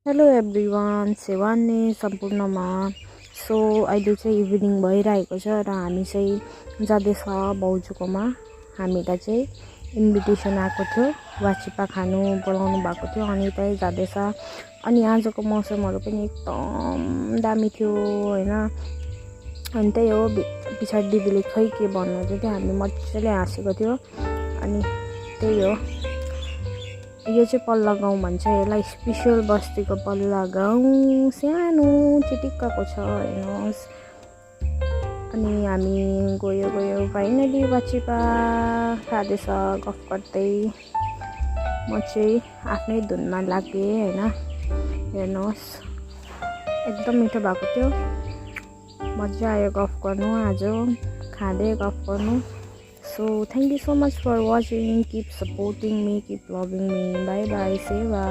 Hello everyone, सेवान्ने सम्पूर्णमा। So अहिले चाहिँ इभिनिङ भइरहेको छ र हामी चाहिँ जाँदैछ भाउजूकोमा। हामीलाई चाहिँ इन्भिटेसन आएको थियो, वाचिपा खानु बोलाउनु भएको थियो अनि त्यही जाँदैछ। अनि आजको मौसमहरू पनि एकदम दामी थियो हैन। अनि त्यही हो, पछाडि दिदीले खै के भन्नुहुँदै थियो, हामी मजाले हाँसेको थियो। अनि त्यही हो, यो चाहिँ पल्ला गाउँ भन्छ यसलाई, स्पेसल बस्तीको पल्ला गाउँ, सानो चिटिक्कको छ हेर्नुहोस्। अनि हामी गयो फाइनली वाचिपा खाँदैछ गफ गर्दै। म चाहिँ आफ्नै धुनमा लागेँ हैन। हेर्नुहोस् एकदम मिठो भएको थियो, मजा आयो गफ गर्नु, आज खाँदै गफ गर्नु। So thank you so much for watching. Keep supporting me, keep loving me. Bye bye, Seva.